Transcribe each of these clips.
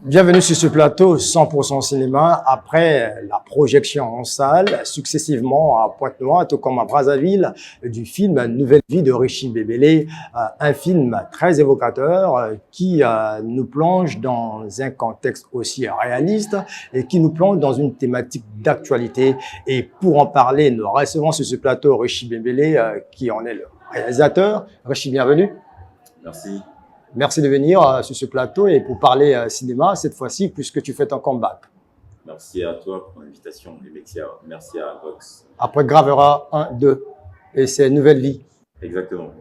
Bienvenue sur ce plateau 100% cinéma. Après la projection en salle, successivement à Pointe-Noire, tout comme à Brazzaville, du film Nouvelle vie de Richie Bébélé, un film très évocateur qui nous plonge dans un contexte aussi réaliste et qui nous plonge dans une thématique d'actualité. Et pour en parler, nous recevons sur ce plateau Richie Bébélé, qui en est le réalisateur. Richie, bienvenue. Merci. Merci de venir sur ce plateau et pour parler cinéma, cette fois-ci, puisque tu fais ton comeback. Merci à toi pour l'invitation et merci à Vox. Après Gravera 1, 2, et c'est Nouvelle vie. Exactement.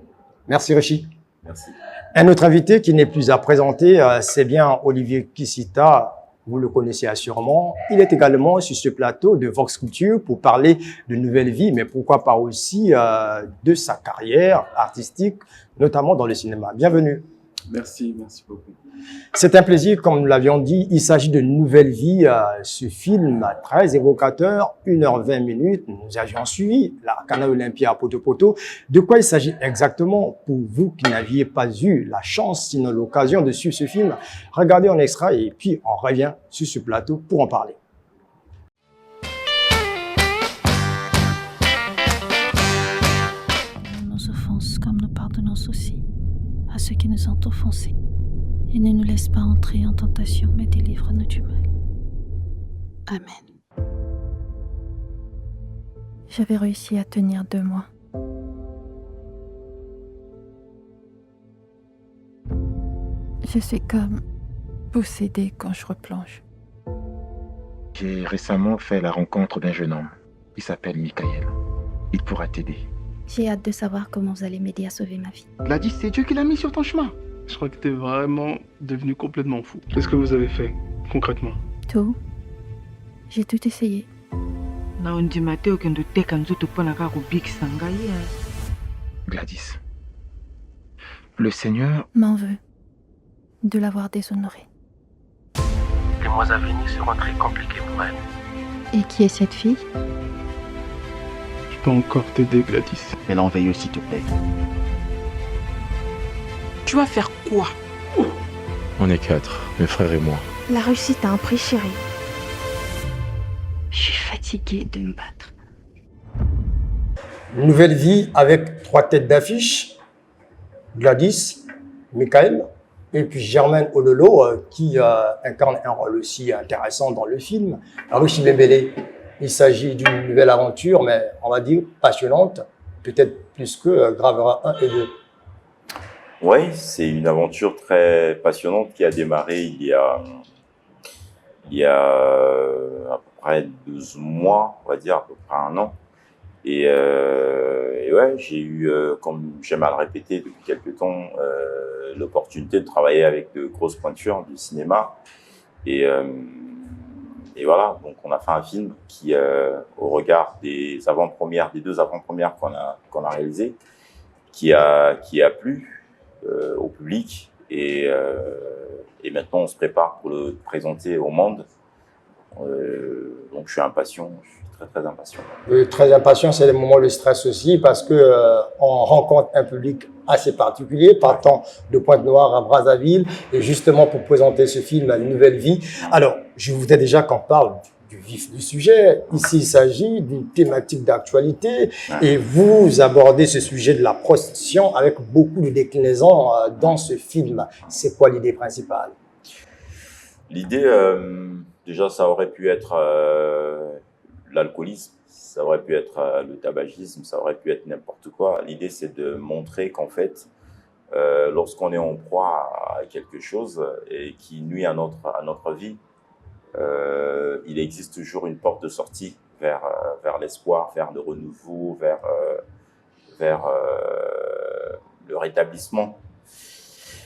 Merci Richie. Merci. Un autre invité qui n'est plus à présenter, c'est bien Olivier Kisita. Vous le connaissez assurément. Il est également sur ce plateau de Vox Culture pour parler de Nouvelle vie, mais pourquoi pas aussi de sa carrière artistique, notamment dans le cinéma. Bienvenue. Merci beaucoup. C'est un plaisir, comme nous l'avions dit. Il s'agit de Nouvelle vie, ce film très évocateur, 1h20. Nous avions suivi la Canal Olympia à Poto. De quoi il s'agit exactement pour vous qui n'aviez pas eu la chance, sinon l'occasion de suivre ce film? Regardez en extra et puis on revient sur ce plateau pour en parler. Nos offenses comme nous pardonnons aussi à ceux qui nous ont offensés. Et ne nous laisse pas entrer en tentation, mais délivre-nous du mal. Amen. J'avais réussi à tenir 2 mois. Je suis comme possédée quand je replonge. J'ai récemment fait la rencontre d'un jeune homme. Il s'appelle Michael. Il pourra t'aider. J'ai hâte de savoir comment vous allez m'aider à sauver ma vie. Gladys, c'est Dieu qui l'a mis sur ton chemin. Je crois que t'es vraiment devenu complètement fou. Qu'est-ce que vous avez fait, concrètement? Tout. J'ai tout essayé. Gladys, le Seigneur M'en veut de l'avoir déshonoré. Les mois à venir seront très compliqués pour elle. Et qui est cette fille? Je peux encore t'aider, Gladys. mais l'en veille, s'il te plaît. Tu vas faire quoi? On est 4, mes frères et moi. La réussite a un prix, chérie. Je suis fatiguée de me battre. Nouvelle vie avec 3 têtes d'affiche. Gladys, Michael et puis Germaine Ololo qui incarne un rôle aussi intéressant dans le film. Richie Bébélé, il s'agit d'une nouvelle aventure, mais on va dire passionnante, peut-être plus que Gravera 1 et 2. Oui, c'est une aventure très passionnante qui a démarré il y a à peu près 12 mois, on va dire, à peu près 1 an. Et ouais, j'ai eu, comme j'aime à le répéter depuis quelques temps, l'opportunité de travailler avec de grosses pointures du cinéma. Et voilà, donc on a fait un film qui, au regard des avant-premières, des 2 avant-premières qu'on a réalisées, qui a plu au public. Et maintenant, on se prépare pour le présenter au monde. Donc je suis impatient. Très impatient. Très impatient, c'est le moment de stress aussi parce que on rencontre un public assez particulier partant de Pointe-Noire à Brazzaville et justement pour présenter ce film à Nouvelle vie. Alors, je voudrais déjà qu'on parle du vif du sujet. Ici, il s'agit d'une thématique d'actualité et vous abordez ce sujet de la prostitution avec beaucoup de déclinaisons dans ce film. C'est quoi l'idée principale? L'idée, déjà, ça aurait pu être l'alcoolisme, ça aurait pu être le tabagisme, ça aurait pu être n'importe quoi. L'idée, c'est de montrer qu'en fait, lorsqu'on est en proie à quelque chose et qui nuit à notre vie, il existe toujours une porte de sortie vers l'espoir, vers le renouveau, vers le rétablissement.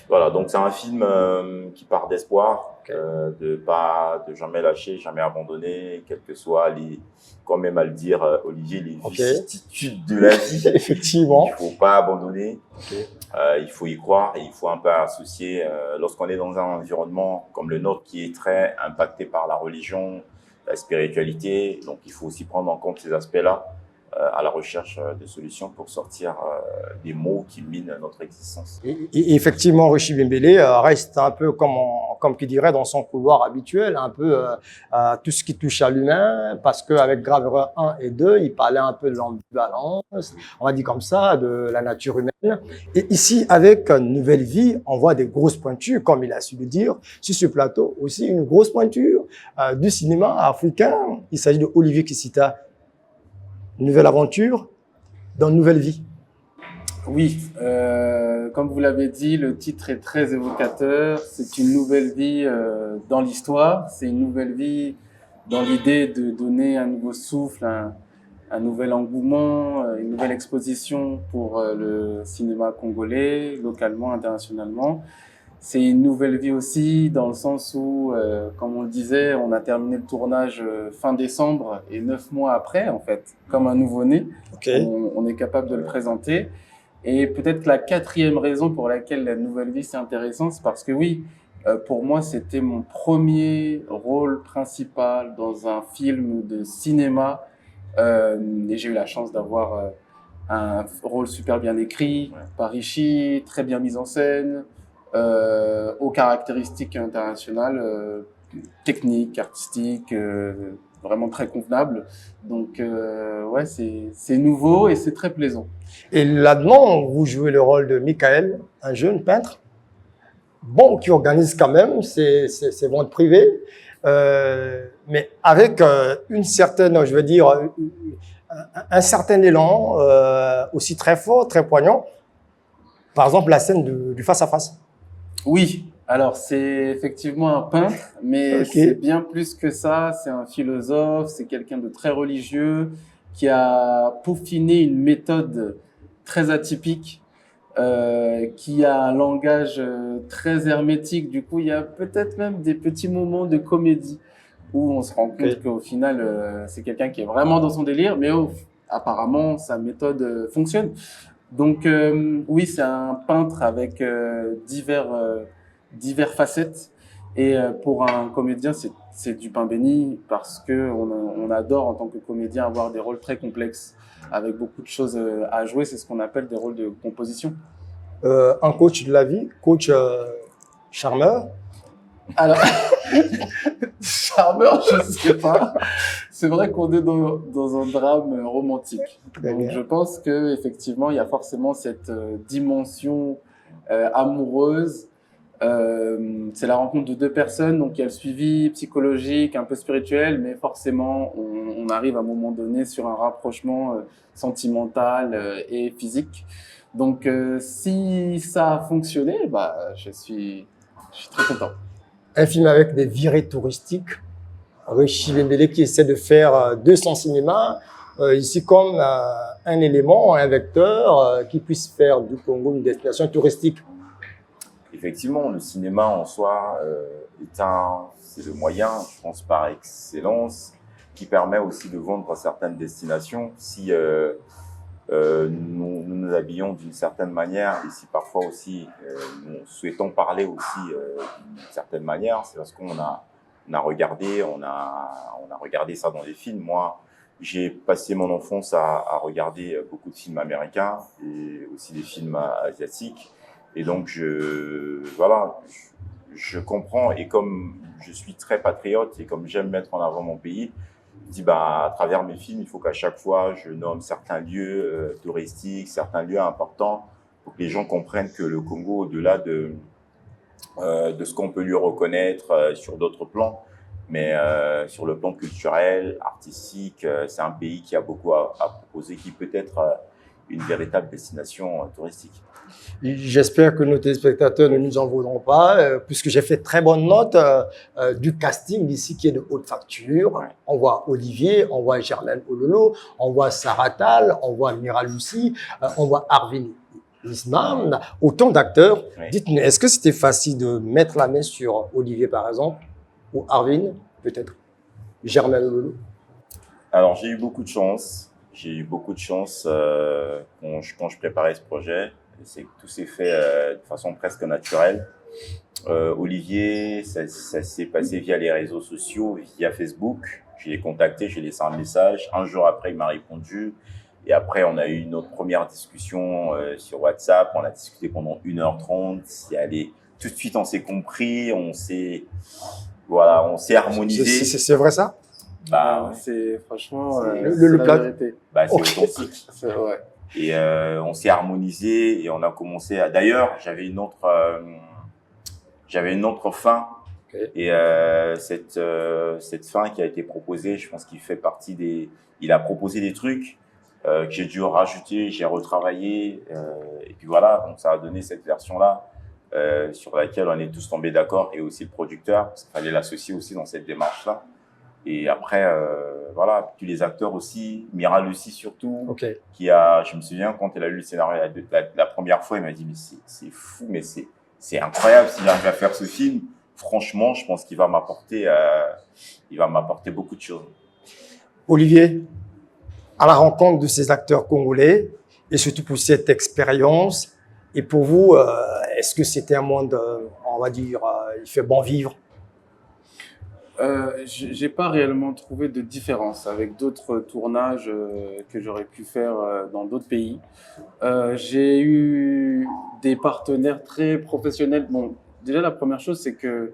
Voilà, donc c'est un film qui part d'espoir, de jamais lâcher, jamais abandonner, quelles que soient quand même à le dire, Olivier, les vicissitudes de la vie. Effectivement. Il faut pas abandonner, il faut y croire et il faut un peu associer, lorsqu'on est dans un environnement comme le nôtre qui est très impacté par la religion, la spiritualité, donc il faut aussi prendre en compte ces aspects-là à la recherche de solutions pour sortir des maux qui minent notre existence. Et effectivement, Rishi Bembele reste un peu comme qui dirait dans son couloir habituel, un peu tout ce qui touche à l'humain, parce qu'avec Graveur 1 et 2, il parlait un peu de l'ambivalence, on va dire comme ça, de la nature humaine. Et ici, avec Nouvelle Vie, on voit des grosses pointures, comme il a su le dire, sur ce plateau, aussi une grosse pointure du cinéma africain. Il s'agit de Olivier Kisita. Nouvelle aventure dans Nouvelle Vie. Oui, comme vous l'avez dit, le titre est très évocateur. C'est une nouvelle vie dans l'histoire. C'est une nouvelle vie dans l'idée de donner un nouveau souffle, un nouvel engouement, une nouvelle exposition pour le cinéma congolais, localement, internationalement. C'est une nouvelle vie aussi dans le sens où, comme on le disait, on a terminé le tournage fin décembre et 9 mois après, en fait, comme un nouveau-né. Okay. On est capable de le présenter. Et peut-être que la 4e raison pour laquelle la nouvelle vie c'est intéressant, c'est parce que oui, pour moi, c'était mon premier rôle principal dans un film de cinéma. Et j'ai eu la chance d'avoir un rôle super bien écrit, par Rishi, très bien mis en scène, aux caractéristiques internationales, techniques, artistiques, vraiment très convenables. Donc, ouais, c'est nouveau et c'est très plaisant. Et là-dedans, vous jouez le rôle de Michael, un jeune peintre, bon, qui organise quand même ses ventes privées, mais avec une certaine, je veux dire, un certain élan, aussi très fort, très poignant. Par exemple, la scène du face-à-face. Oui, alors c'est effectivement un peintre, mais c'est bien plus que ça. C'est un philosophe, c'est quelqu'un de très religieux qui a peaufiné une méthode très atypique, qui a un langage très hermétique. Du coup, il y a peut-être même des petits moments de comédie où on se rend compte qu'au final, c'est quelqu'un qui est vraiment dans son délire, mais apparemment, sa méthode fonctionne. Donc oui, c'est un peintre avec divers facettes, et pour un comédien c'est du pain béni, parce que on adore en tant que comédien avoir des rôles très complexes avec beaucoup de choses à jouer. C'est ce qu'on appelle des rôles de composition. Un coach de la vie, coach charmeur. Alors charmeur, je sais pas. C'est vrai qu'on est dans un drame romantique. Donc je pense que effectivement il y a forcément cette dimension amoureuse. C'est la rencontre de deux personnes, donc il y a le suivi psychologique, un peu spirituel, mais forcément on arrive à un moment donné sur un rapprochement sentimental et physique. Donc si ça a fonctionné, bah je suis très content. Un film avec des virées touristiques. Rishi Bembele qui essaie de faire de son cinéma ici comme un élément, un vecteur qui puisse faire du Congo une destination touristique. Effectivement, le cinéma en soi c'est le moyen, je pense, par excellence, qui permet aussi de vendre certaines destinations. Si nous nous habillons d'une certaine manière, et si parfois aussi nous souhaitons parler aussi d'une certaine manière, c'est parce qu'on a regardé, on a regardé ça dans les films. Moi, j'ai passé mon enfance à regarder beaucoup de films américains et aussi des films asiatiques. Et donc, je comprends, et comme je suis très patriote et comme j'aime mettre en avant mon pays, je dis, à travers mes films, il faut qu'à chaque fois, je nomme certains lieux touristiques, certains lieux importants, pour que les gens comprennent que le Congo, au-delà de ce qu'on peut lui reconnaître sur d'autres plans, mais sur le plan culturel, artistique, c'est un pays qui a beaucoup à proposer, qui peut être une véritable destination touristique. J'espère que nos téléspectateurs ne nous en voudront pas, puisque j'ai fait très bonne note du casting ici qui est de haute facture. Ouais. On voit Olivier, on voit Germaine Ololo, on voit Sarah Tal, on voit Mira Lucie, on voit Arvin Isman, autant d'acteurs. Ouais. Dites-nous, est-ce que c'était facile de mettre la main sur Olivier par exemple, ou Arvin peut-être, Germaine Ololo? Alors j'ai eu beaucoup de chance. J'ai eu beaucoup de chance quand je préparais ce projet. Tout s'est fait de façon presque naturelle. Olivier, ça s'est passé via les réseaux sociaux, via Facebook. Je l'ai contacté, j'ai laissé un message. Un jour après, il m'a répondu. Et après, on a eu notre première discussion sur WhatsApp. On a discuté pendant 1h30. Allez, tout de suite, on s'est compris, on s'est harmonisé. C'est vrai ça? Bah, c'est franchement le la plat. vérité. Bah, c'est authentique. C'est vrai. Et on s'est harmonisé et on a commencé à... D'ailleurs, j'avais une autre fin. Okay. Et cette fin qui a été proposée, je pense qu'il fait partie des... Il a proposé des trucs que j'ai dû rajouter, j'ai retravaillé. Et puis voilà, donc ça a donné cette version-là sur laquelle on est tous tombés d'accord, et aussi le producteur, parce qu'il fallait l'associer aussi dans cette démarche-là. Et après, voilà, puis les acteurs aussi, Mira Lucie surtout, okay. Je me souviens quand elle a lu le scénario la première fois, elle m'a dit mais c'est fou, mais c'est incroyable s'il arrive à faire ce film. Franchement, je pense qu'il va m'apporter beaucoup de choses. Olivier, à la rencontre de ces acteurs congolais, et surtout pour cette expérience, et pour vous, est-ce que c'était un monde, on va dire, il fait bon vivre? J'ai pas réellement trouvé de différence avec d'autres tournages que j'aurais pu faire dans d'autres pays. J'ai eu des partenaires très professionnels. Bon, déjà la première chose, c'est que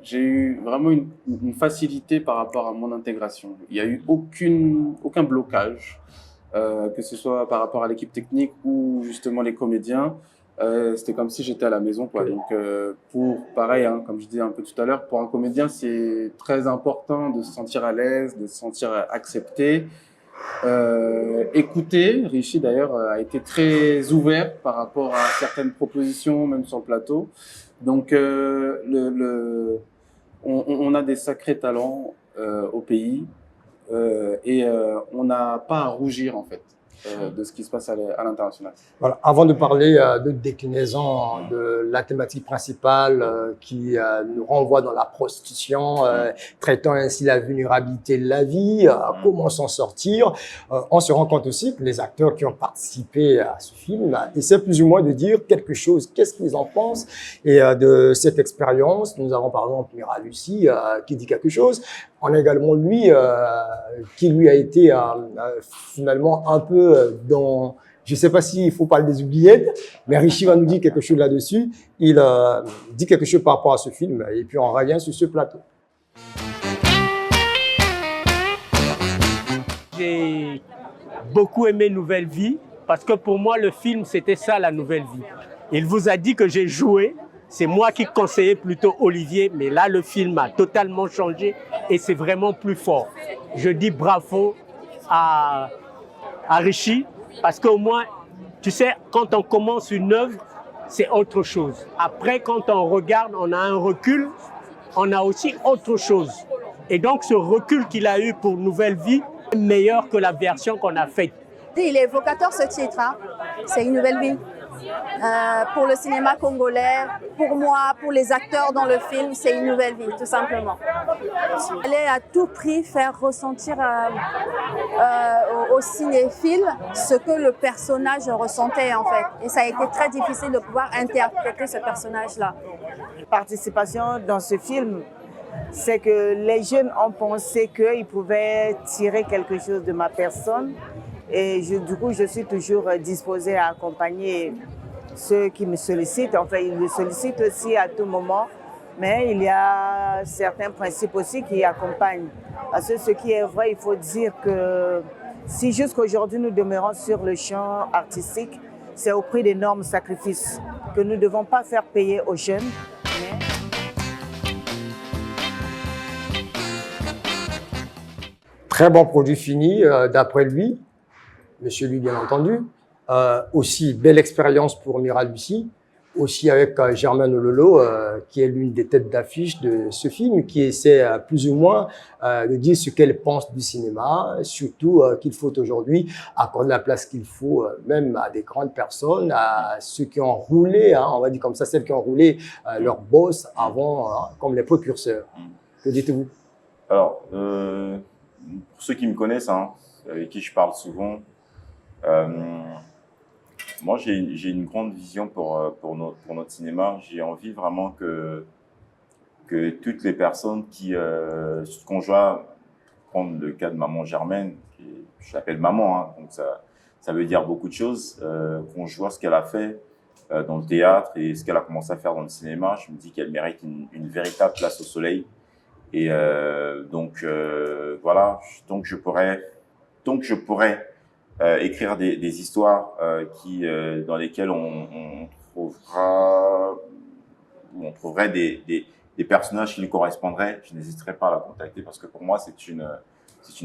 j'ai eu vraiment une facilité par rapport à mon intégration. Il y a eu aucun blocage, que ce soit par rapport à l'équipe technique ou justement les comédiens. C'était comme si j'étais à la maison, quoi. Donc, pareil, hein, comme je disais un peu tout à l'heure, pour un comédien, c'est très important de se sentir à l'aise, de se sentir accepté. Écouter, Richie d'ailleurs a été très ouvert par rapport à certaines propositions, même sur le plateau. Donc, on a des sacrés talents au pays et on n'a pas à rougir en fait. De ce qui se passe à l'international. Voilà. Avant de parler de déclinaison de la thématique principale qui nous renvoie dans la prostitution, traitant ainsi la vulnérabilité de la vie, comment s'en sortir, on se rend compte aussi que les acteurs qui ont participé à ce film essaient plus ou moins de dire quelque chose, qu'est-ce qu'ils en pensent, et de cette expérience, nous avons par exemple Mira Lucie qui dit quelque chose. On a également lui qui lui a été finalement un peu dans, je ne sais pas s'il faut parler des oubliettes, mais Richie va nous dire quelque chose là-dessus. Il dit quelque chose par rapport à ce film et puis on revient sur ce plateau. J'ai beaucoup aimé Nouvelle Vie parce que pour moi le film c'était ça, la nouvelle vie. Il vous a dit que j'ai joué. C'est moi qui conseillais plutôt Olivier, mais là, le film a totalement changé et c'est vraiment plus fort. Je dis bravo à Richie, parce qu'au moins, tu sais, quand on commence une œuvre, c'est autre chose. Après, quand on regarde, on a un recul, on a aussi autre chose. Et donc, ce recul qu'il a eu pour Nouvelle Vie est meilleur que la version qu'on a faite. Il est évocateur ce titre, hein. C'est une nouvelle vie. Pour le cinéma congolais, pour moi, pour les acteurs dans le film, c'est une nouvelle vie, tout simplement. Elle est à tout prix faire ressentir aux cinéphiles ce que le personnage ressentait en fait. Et ça a été très difficile de pouvoir interpréter ce personnage-là. Participation dans ce film, c'est que les jeunes ont pensé qu'ils pouvaient tirer quelque chose de ma personne. Et du coup, je suis toujours disposée à accompagner ceux qui me sollicitent. Enfin, ils me sollicitent aussi à tout moment. Mais il y a certains principes aussi qui accompagnent. Parce que ce qui est vrai, il faut dire que si jusqu'aujourd'hui nous demeurons sur le champ artistique, c'est au prix d'énormes sacrifices que nous ne devons pas faire payer aux jeunes. Très bon produit fini, d'après lui. Monsieur lui, bien entendu. Aussi, belle expérience pour Mira Lucie. Aussi avec Germaine Ololo, qui est l'une des têtes d'affiche de ce film, qui essaie plus ou moins de dire ce qu'elle pense du cinéma, surtout qu'il faut aujourd'hui accorder la place qu'il faut même à des grandes personnes, à ceux qui ont roulé, hein, on va dire comme ça, celles qui ont roulé leur boss avant, comme les précurseurs. Que dites-vous? Alors, pour ceux qui me connaissent, hein, avec qui je parle souvent, moi, j'ai une grande vision pour notre cinéma. J'ai envie vraiment que toutes les personnes qui qu'on joue, prendre le cas de maman Germaine, je l'appelle maman, hein, donc ça veut dire beaucoup de choses. Quand je vois ce qu'elle a fait dans le théâtre et ce qu'elle a commencé à faire dans le cinéma, je me dis qu'elle mérite une véritable place au soleil. Et donc voilà, donc je pourrais écrire des histoires dans lesquelles on trouverait des personnages qui lui correspondraient. Je n'hésiterai pas à la contacter parce que pour moi c'est une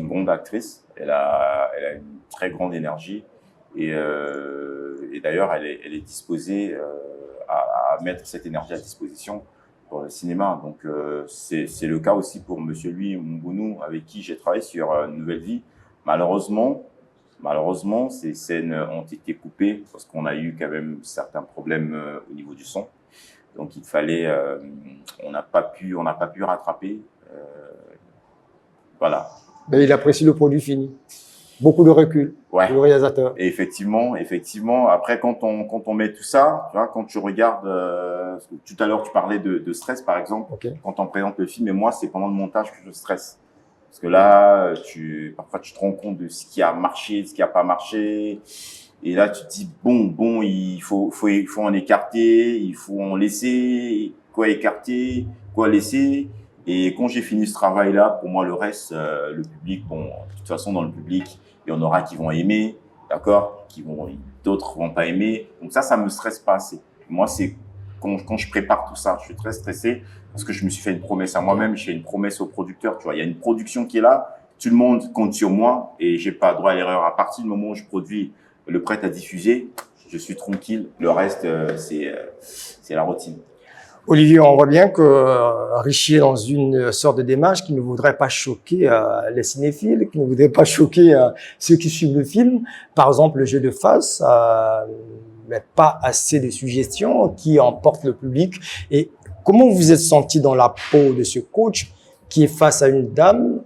grande actrice. Elle a une très grande énergie et d'ailleurs elle est disposée à mettre cette énergie à disposition pour le cinéma. Donc c'est le cas aussi pour Monsieur Louis Mbounou avec qui j'ai travaillé sur Nouvelle Vie. Malheureusement, ces scènes ont été coupées parce qu'on a eu quand même certains problèmes au niveau du son. Donc il fallait, on n'a pas pu rattraper. Voilà. Mais il apprécie le produit fini. Beaucoup de recul. Ouais. Le réalisateur. Et effectivement. Après, quand on met tout ça, tu vois, quand tu regardes, tout à l'heure tu parlais de stress par exemple. Okay. Quand on présente le film, et moi c'est pendant le montage que je stresse. Parce que là, parfois tu te rends compte de ce qui a marché, de ce qui a pas marché. Et là, tu te dis, bon, il faut en écarter, il faut en laisser, quoi écarter, quoi laisser. Et quand j'ai fini ce travail-là, pour moi, le reste, le public, bon, de toute façon, dans le public, il y en aura qui vont aimer, d'accord, d'autres vont pas aimer. Donc ça me stresse pas assez. Moi, c'est quand je prépare tout ça, je suis très stressé parce que je me suis fait une promesse à moi-même, j'ai une promesse au producteur, tu vois. Il y a une production qui est là, tout le monde compte sur moi et j'ai pas droit à l'erreur. À partir du moment où je produis le prêt à diffuser, je suis tranquille. Le reste, c'est la routine. Olivier, on voit bien que Richie est dans une sorte de démarche qui ne voudrait pas choquer les cinéphiles, qui ne voudrait pas choquer ceux qui suivent le film. Par exemple, le jeu de face, mais pas assez de suggestions qui emportent le public. Et comment vous êtes senti dans la peau de ce coach qui est face à une dame,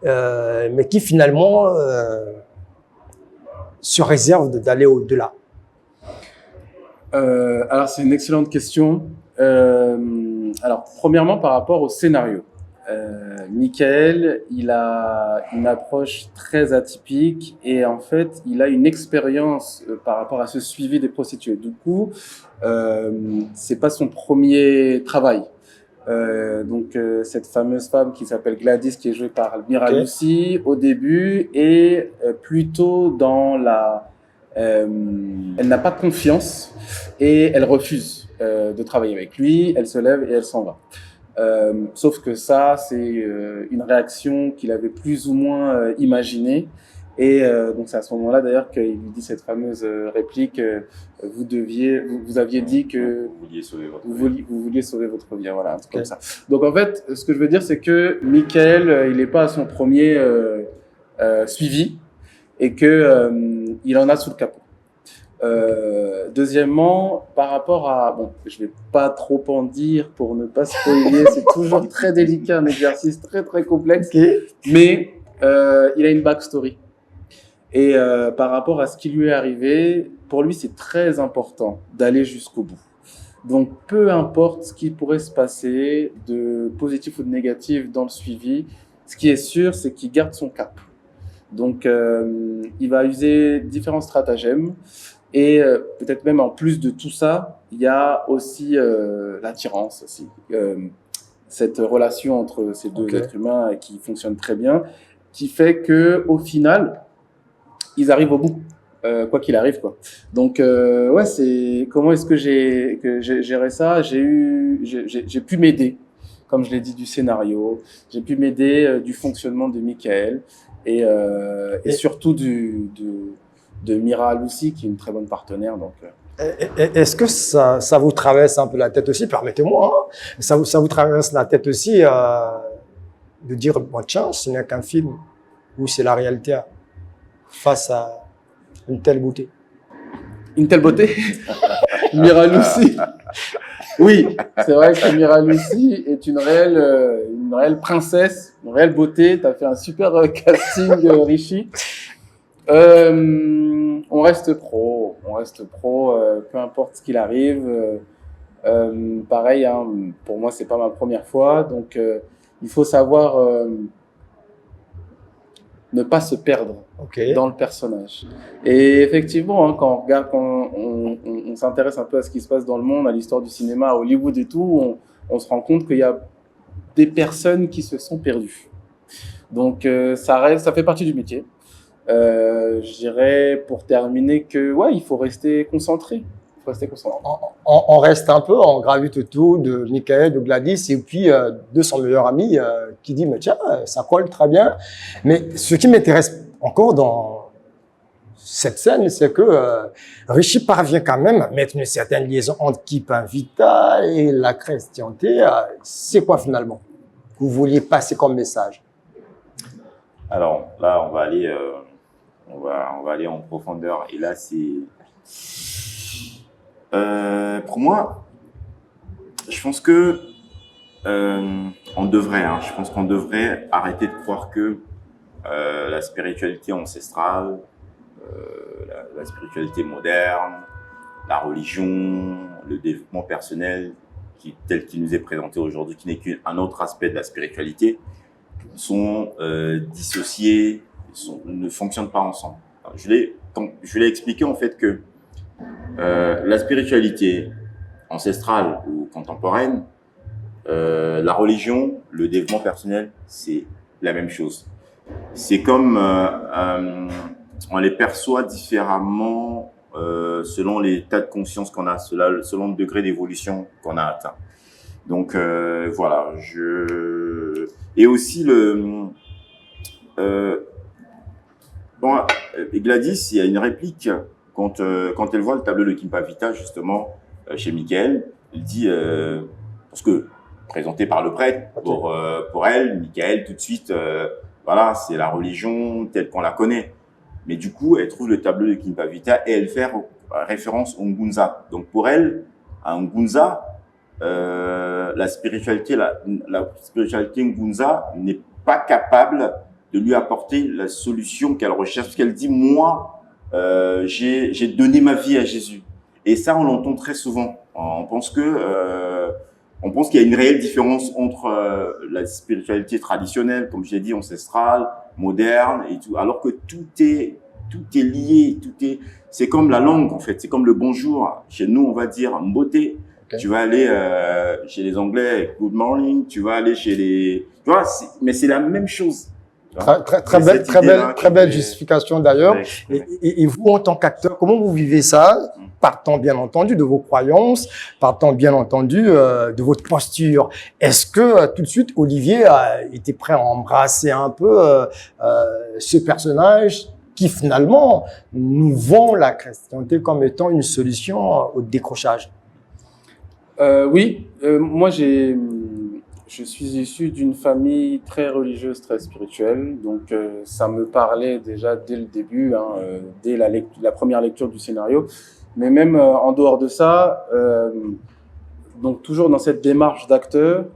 mais qui finalement se réserve d'aller au-delà? Alors, c'est une excellente question. Alors, premièrement, par rapport au scénario. Michael, il a une approche très atypique et en fait, il a une expérience par rapport à ce suivi des prostituées. Du coup, c'est pas son premier travail. Donc, cette fameuse femme qui s'appelle Gladys, qui est jouée par Mira Lucy au début, est plutôt dans elle n'a pas confiance et elle refuse de travailler avec lui. Elle se lève et elle s'en va. Sauf que ça, c'est une réaction qu'il avait plus ou moins imaginée. Et donc c'est à ce moment-là d'ailleurs qu'il lui dit cette fameuse réplique vous aviez dit que vous vouliez sauver votre vie, voilà, un truc comme ça. Donc en fait, ce que je veux dire, c'est que Michael, il n'est pas à son premier suivi et que il en a sous le capot. Deuxièmement, par rapport à, bon, je vais pas trop en dire pour ne pas spoiler, c'est toujours très délicat, un exercice très très complexe, mais il a une backstory. Et par rapport à ce qui lui est arrivé, pour lui, c'est très important d'aller jusqu'au bout. Donc, peu importe ce qui pourrait se passer, de positif ou de négatif dans le suivi, ce qui est sûr, c'est qu'il garde son cap. Donc, il va user différents stratagèmes. Et peut-être même en plus de tout ça, il y a aussi l'attirance aussi. Cette relation entre ces deux êtres humains qui fonctionne très bien, qui fait que au final, ils arrivent au bout, quoi qu'il arrive, quoi. Donc ouais, c'est comment est-ce que j'ai géré ça? J'ai pu m'aider, comme je l'ai dit, du scénario. J'ai pu m'aider du fonctionnement de Michael et surtout de Mira Lucy, qui est une très bonne partenaire. Donc, est-ce que ça vous traverse un peu la tête aussi, permettez-moi, hein, ça vous traverse la tête aussi de dire, bon, tiens, ce n'est qu'un film, ou c'est la réalité face à une telle beauté? Une telle beauté? Mira Lucy. Oui, c'est vrai que Mira Lucy est une réelle princesse, une réelle beauté. Tu as fait un super casting, Richie. On reste pro, peu importe ce qu'il arrive. Pareil, hein, pour moi, c'est pas ma première fois, donc il faut savoir ne pas se perdre Okay. dans le personnage. Et effectivement, hein, quand on regarde, quand on s'intéresse un peu à ce qui se passe dans le monde, à l'histoire du cinéma, à Hollywood et tout, on se rend compte qu'il y a des personnes qui se sont perdues. Donc ça fait partie du métier. Je dirais pour terminer que ouais, il faut rester concentré. On reste un peu, on gravite autour de Michael, de Gladys et puis de son meilleur ami qui dit mais tiens, ça colle très bien. Mais ce qui m'intéresse encore dans cette scène, c'est que Richie parvient quand même à mettre une certaine liaison entre Keepa Vita et la chrétienté. C'est quoi finalement que vous vouliez passer comme message? Alors là, on va aller en profondeur. Et là, c'est pour moi, je pense que on devrait arrêter de croire que la spiritualité ancestrale, la spiritualité moderne, la religion, le développement personnel, tel qu'il nous est présenté aujourd'hui, qui n'est qu'un autre aspect de la spiritualité, sont dissociés, ne fonctionnent pas ensemble. Je l'ai expliqué en fait que la spiritualité ancestrale ou contemporaine, la religion, le développement personnel, c'est la même chose. C'est comme on les perçoit différemment selon l'état de conscience qu'on a, selon le degré d'évolution qu'on a atteint. Donc voilà, et aussi Gladys, il y a une réplique quand elle voit le tableau de Keepa Vita justement chez Michael, elle dit parce que présenté par le prêtre pour elle, Michael tout de suite voilà, c'est la religion telle qu'on la connaît. Mais du coup, elle trouve le tableau de Keepa Vita et elle fait référence au Ngunza. Donc pour elle, à Ngunza, la spiritualité Ngunza n'est pas capable de lui apporter la solution qu'elle recherche. Parce qu'elle dit, moi, j'ai donné ma vie à Jésus. Et ça, on l'entend très souvent. On pense qu'il y a une réelle différence entre la spiritualité traditionnelle, comme je l'ai dit, ancestrale, moderne et tout, alors que tout est lié, c'est comme la langue en fait, c'est comme le bonjour. Chez nous, on va dire beauté. Okay. Tu vas aller chez les Anglais, good morning. Tu vas aller chez les, tu vois, mais c'est la même chose. Très belle justification d'ailleurs. Et vous, en tant qu'acteur, comment vous vivez ça? Partant bien entendu de vos croyances, partant bien entendu de votre posture. Est-ce que tout de suite Olivier a été prêt à embrasser un peu ce personnage qui finalement nous vend la chrétienté comme étant une solution au décrochage? Oui, moi je suis issu d'une famille très religieuse, très spirituelle, donc ça me parlait déjà dès le début, hein, dès la première lecture du scénario. Mais même en dehors de ça, donc toujours dans cette démarche d'acteur,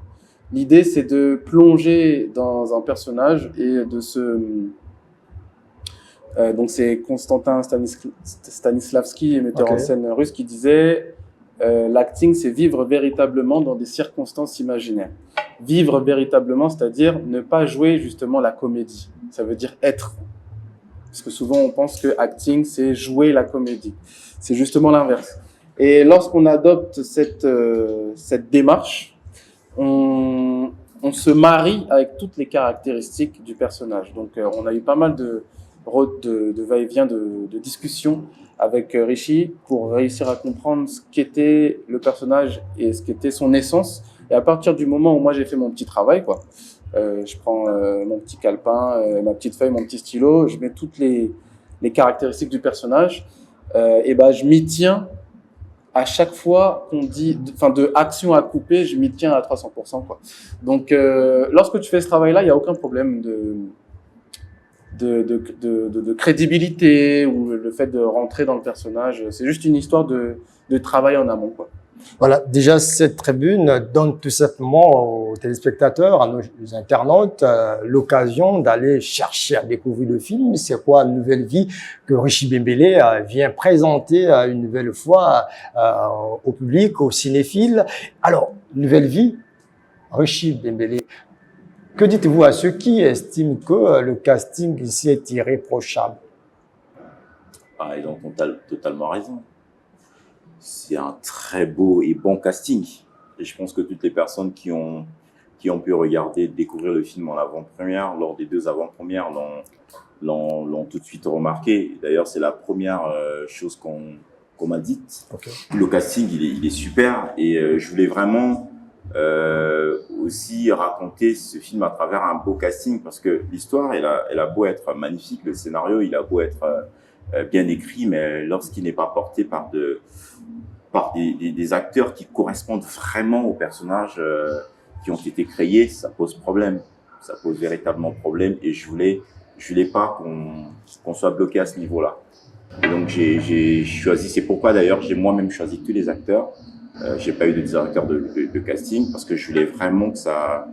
l'idée c'est de plonger dans un personnage et de se... donc c'est Konstantin Stanislavski, metteur en scène russe, qui disait l'acting c'est vivre véritablement dans des circonstances imaginaires. Vivre véritablement, c'est-à-dire ne pas jouer justement la comédie. Ça veut dire être. Parce que souvent on pense que acting c'est jouer la comédie. C'est justement l'inverse. Et lorsqu'on adopte cette démarche, on se marie avec toutes les caractéristiques du personnage. Donc on a eu pas mal de va-et-vient, de discussions avec Richie pour réussir à comprendre ce qu'était le personnage et ce qu'était son essence. Et à partir du moment où moi j'ai fait mon petit travail, quoi, je prends mon petit calepin, ma petite feuille, mon petit stylo, je mets toutes les caractéristiques du personnage, et ben je m'y tiens à chaque fois qu'on dit, enfin de action à couper, je m'y tiens à 300%, quoi. Donc lorsque tu fais ce travail-là, il n'y a aucun problème de crédibilité ou le fait de rentrer dans le personnage. C'est juste une histoire de travail en amont, quoi. Voilà, déjà cette tribune donne tout simplement aux téléspectateurs, à nos internautes, l'occasion d'aller chercher à découvrir le film. C'est quoi Nouvelle Vie que Richie Bembélé vient présenter une nouvelle fois au public, aux cinéphiles. Alors, Nouvelle Vie, Richie Bembélé, Que dites-vous à ceux qui estiment que le casting ici est irréprochable? Ah, ils ont totalement raison. C'est un très beau et bon casting. Et je pense que toutes les personnes qui ont pu regarder, découvrir le film en avant-première, lors des 2 avant-premières, l'ont tout de suite remarqué. D'ailleurs, c'est la première chose qu'on m'a dite. Okay. Le casting, il est super. Et je voulais vraiment aussi raconter ce film à travers un beau casting, parce que l'histoire, elle a beau être magnifique, le scénario, il a beau être bien écrit, mais lorsqu'il n'est pas porté par des acteurs qui correspondent vraiment aux personnages qui ont été créés, ça pose problème. Ça pose véritablement problème, et je voulais pas qu'on soit bloqué à ce niveau-là. Et donc j'ai choisi, c'est pourquoi d'ailleurs j'ai moi-même choisi tous les acteurs. J'ai pas eu de directeur de casting, parce que je voulais vraiment que ça,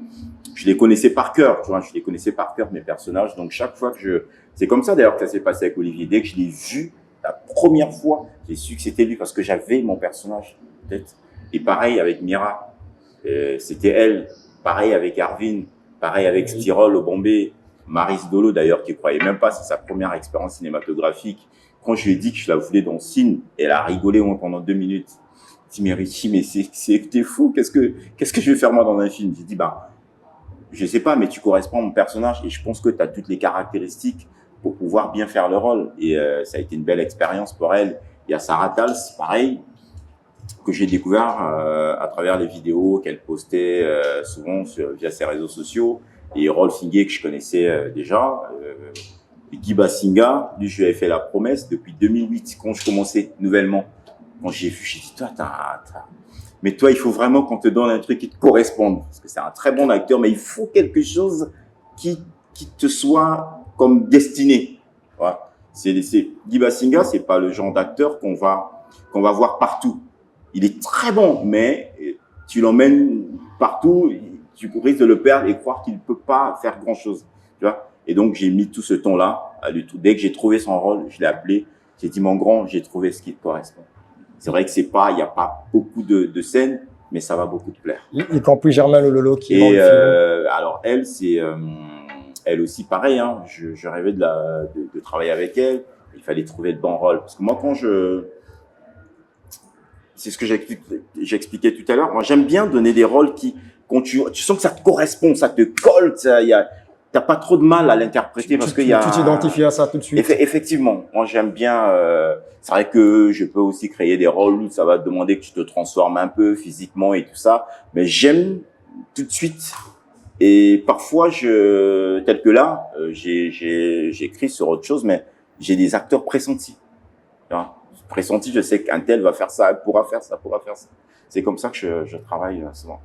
je les connaissais par cœur, tu vois, je les connaissais par cœur, mes personnages. Donc chaque fois que c'est comme ça d'ailleurs que ça s'est passé avec Olivier. Dès que je l'ai vu la première fois, j'ai su que c'était lui, parce que j'avais mon personnage en tête. Et pareil avec Mira, c'était elle. Pareil avec Arvin, pareil avec Styrol au Bombay, Maris Dolo d'ailleurs, qui croyait même pas, c'est sa première expérience cinématographique. Quand je lui ai dit que je la voulais dans Cine, elle a rigolé au moins pendant 2 minutes. Elle dit, mais Richie, mais t'es fou, qu'est-ce que je vais faire moi dans un film? J'ai dit, bah, je sais pas, mais tu corresponds à mon personnage, et je pense que tu as toutes les caractéristiques pour pouvoir bien faire le rôle. Et ça a été une belle expérience pour elle. Il y a Sarah Tals, pareil, que j'ai découvert à travers les vidéos qu'elle postait souvent via ses réseaux sociaux, et Rolf Inguet, que je connaissais déjà, et Guy Bassinga, lui je lui avais fait la promesse depuis 2008, quand je commençais nouvellement. Quand j'ai vu, j'ai dit, toi, mais toi, il faut vraiment qu'on te donne un truc qui te corresponde, parce que c'est un très bon acteur, mais il faut quelque chose qui te soit comme destiné. Voilà. Guy Bassinga, c'est pas le genre d'acteur qu'on va voir partout. Il est très bon, mais tu l'emmènes partout, tu risques de le perdre et croire qu'il ne peut pas faire grand chose. Tu vois? Et donc, j'ai mis tout ce temps-là à lui. Dès que j'ai trouvé son rôle, je l'ai appelé. J'ai dit, mon grand, j'ai trouvé ce qui te correspond. C'est vrai que il n'y a pas beaucoup de scènes, mais ça va beaucoup te plaire. Y compris Germaine Lolo qui est dans le film. Alors, elle, elle aussi pareil, hein. Je rêvais de travailler avec elle. Il fallait trouver le bon rôle. Parce que moi, c'est ce que j'expliquais tout à l'heure. Moi, j'aime bien donner des rôles quand tu sens que ça te correspond, ça te colle, t'as pas trop de mal à l'interpréter, parce qu'il y a. Tu t'identifies à ça tout de suite. Effectivement. Moi, j'aime bien, c'est vrai que je peux aussi créer des rôles où ça va te demander que tu te transformes un peu physiquement et tout ça. Mais j'aime tout de suite. Et parfois, tel que là, j'écris sur autre chose, mais j'ai des acteurs pressentis. Pressenti, je sais qu'un tel va faire ça, pourra faire ça. C'est comme ça que je travaille souvent.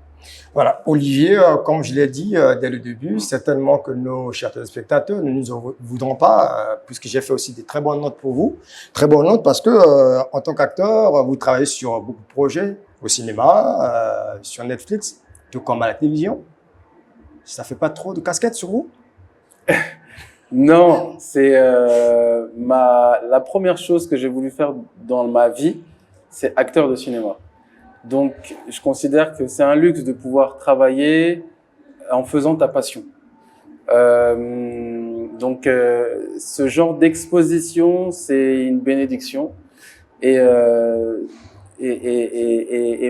Voilà, Olivier, comme je l'ai dit dès le début, certainement que nos chers téléspectateurs ne nous en voudront pas, puisque j'ai fait aussi des très bonnes notes pour vous. Très bonnes notes parce que, en tant qu'acteur, vous travaillez sur beaucoup de projets au cinéma, sur Netflix, tout comme à la télévision. Ça fait pas trop de casquettes sur vous? Non, c'est la première chose que j'ai voulu faire dans ma vie, c'est acteur de cinéma. Donc, je considère que c'est un luxe de pouvoir travailler en faisant ta passion. Donc, ce genre d'exposition, c'est une bénédiction. Et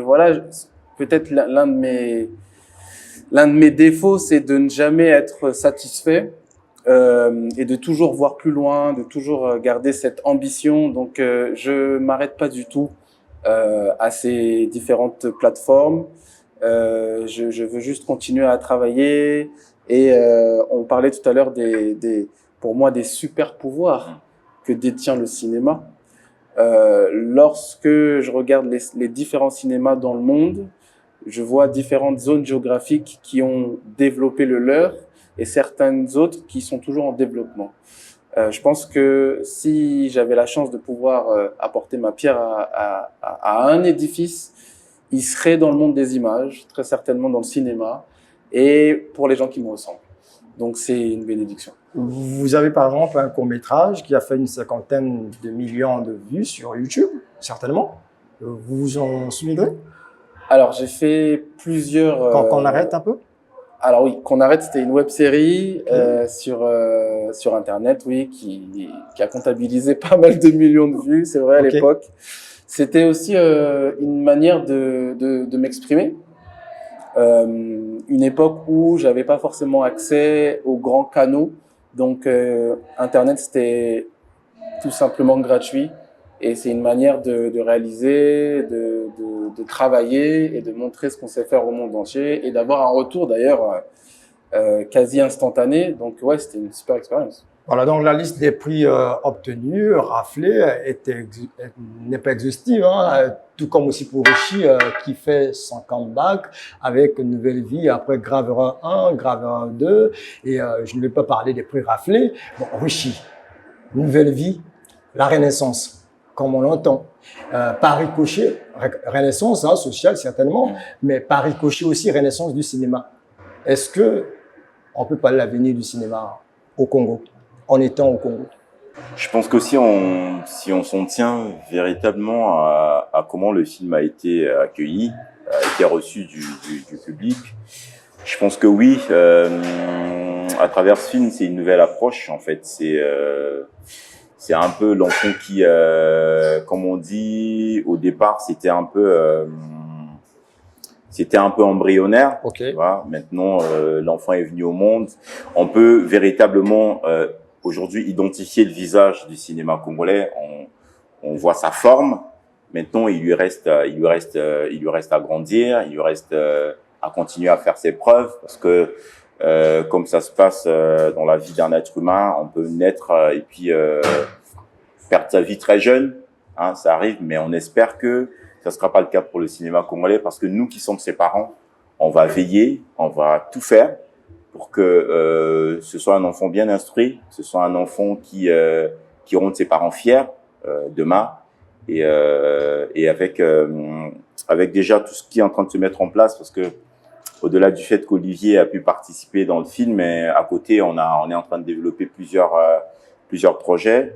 voilà, peut-être l'un de mes défauts, c'est de ne jamais être satisfait. Et de toujours voir plus loin, de toujours garder cette ambition. Donc, je m'arrête pas du tout à ces différentes plateformes. Je veux juste continuer à travailler. Et on parlait tout à l'heure pour moi, des super pouvoirs que détient le cinéma. Lorsque je regarde les différents cinémas dans le monde, je vois différentes zones géographiques qui ont développé le leur, et certaines autres qui sont toujours en développement. Je pense que si j'avais la chance de pouvoir apporter ma pierre à un édifice, il serait dans le monde des images, très certainement dans le cinéma, et pour les gens qui me ressemblent. Donc c'est une bénédiction. Vous avez par exemple un court-métrage qui a fait une 50aine de millions de vues sur YouTube, certainement. Vous vous en souviendrez? Alors j'ai fait plusieurs... Quand on arrête un peu? Alors oui, Qu'on arrête, c'était une web-série sur Internet, oui, qui a comptabilisé pas mal de millions de vues, c'est vrai, à l'époque. C'était aussi une manière de m'exprimer. Une époque où j'avais pas forcément accès aux grands canaux, donc Internet, c'était tout simplement gratuit. Et c'est une manière de réaliser, de travailler et de montrer ce qu'on sait faire au monde entier et d'avoir un retour d'ailleurs quasi instantané. Donc ouais, c'était une super expérience. Voilà, donc la liste des prix obtenus, raflés, n'est pas exhaustive, hein, tout comme aussi pour Rishi qui fait son comeback avec une nouvelle vie après Graveur 1, Graveur 2, et je ne vais pas parler des prix raflés. Bon, Rishi, nouvelle vie, la renaissance, comme on l'entend. Par ricochet, renaissance hein, sociale certainement, mais par ricochet aussi renaissance du cinéma. Est-ce que on peut parler de l'avenir du cinéma au Congo, en étant au Congo? Je pense qu'aussi, si on s'en tient véritablement à comment le film a été accueilli, a été reçu du public, je pense que oui, à travers ce film, c'est une nouvelle approche en fait. C'est un peu l'enfant qui, comme on dit, au départ, c'était un peu embryonnaire. Okay. Voilà. Maintenant, l'enfant est venu au monde. On peut véritablement aujourd'hui identifier le visage du cinéma congolais. On voit sa forme. Maintenant, il lui reste à grandir. Il lui reste à continuer à faire ses preuves parce que comme ça se passe dans la vie d'un être humain, on peut naître et puis perdre sa vie très jeune, hein, ça arrive, mais on espère que ça ne sera pas le cas pour le cinéma congolais parce que nous qui sommes ses parents, on va veiller, on va tout faire pour que ce soit un enfant bien instruit, que ce soit un enfant qui rende ses parents fiers demain et avec déjà tout ce qui est en train de se mettre en place parce que au-delà du fait qu'Olivier a pu participer dans le film, mais à côté, on est en train de développer plusieurs projets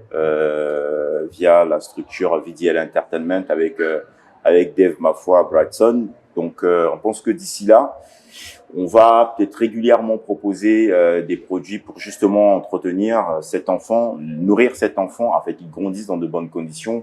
via la structure VDL Entertainment avec Dave Mafua Brightson. Donc, on pense que d'ici là, on va peut-être régulièrement proposer des produits pour justement entretenir cet enfant, nourrir cet enfant afin qu'il grandisse dans de bonnes conditions.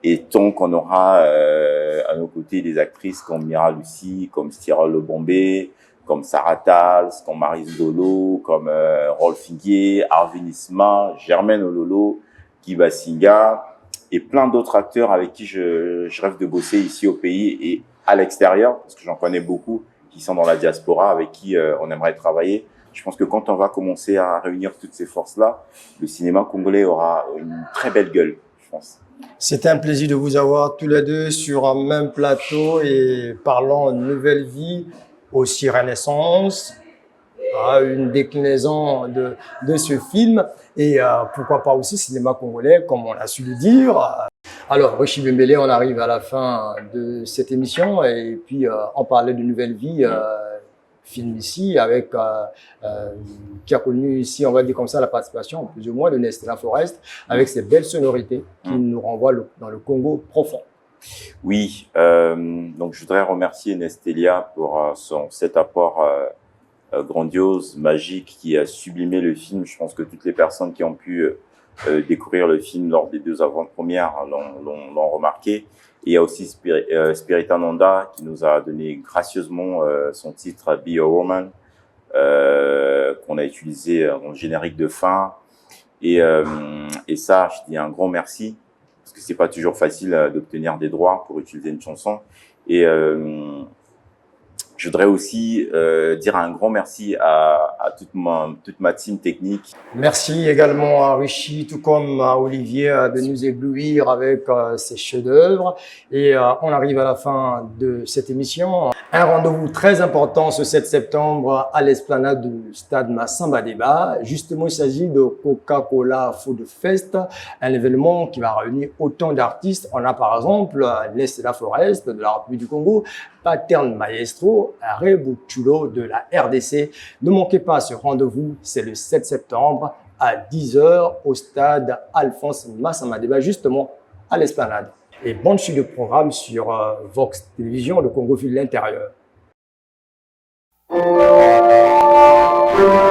Et tant qu'on aura à nos côtés des actrices comme Mira Lucie, comme Styrol Lobombé, comme Sarah Tals, comme Maryse Dolo, comme Rolf Figuier, Arvin Isma, Germaine Ololo, Guy Basinga et plein d'autres acteurs avec qui je rêve de bosser ici au pays et à l'extérieur, parce que j'en connais beaucoup qui sont dans la diaspora, avec qui on aimerait travailler. Je pense que quand on va commencer à réunir toutes ces forces-là, le cinéma congolais aura une très belle gueule, je pense. C'était un plaisir de vous avoir tous les deux sur un même plateau et parlant de nouvelle vie, aussi renaissance, une déclinaison de ce film et pourquoi pas aussi cinéma congolais comme on a su le dire. Alors Rishi Bembele, on arrive à la fin de cette émission et puis on parlait de nouvelle vie. Film ici avec qui a connu ici, on va dire comme ça, la participation plus ou moins de Nestella Forest avec ses belles sonorités qui nous renvoient dans le Congo profond. Oui, donc je voudrais remercier Nestelia pour cet apport grandiose, magique, qui a sublimé le film. Je pense que toutes les personnes qui ont pu découvrir le film lors des 2 avant-premières l'ont remarqué. Et il y a aussi Spiritananda qui nous a donné gracieusement son titre Be a Woman, qu'on a utilisé en générique de fin. Et ça, je dis un grand merci, parce que c'est pas toujours facile d'obtenir des droits pour utiliser une chanson. Et je voudrais aussi dire un grand merci à toute ma team technique. Merci également à Rishi, tout comme à Olivier, de nous éblouir avec ses chefs-d'œuvre. Et on arrive à la fin de cette émission. Un rendez-vous très important ce 7 septembre à l'esplanade du stade Massamba Débat. Justement, il s'agit de Coca-Cola Food Fest, un événement qui va réunir autant d'artistes. On a par exemple Nestella Forest de la République du Congo, Pattern Maestro, Rebu Chulo de la RDC. Ne manquez pas ce rendez-vous, c'est le 7 septembre à 10h au stade Alphonse Massamba Débat, justement à l'esplanade. Et bonne suite de programme sur Vox Télévision, le Congo vu de l'intérieur. Thank you.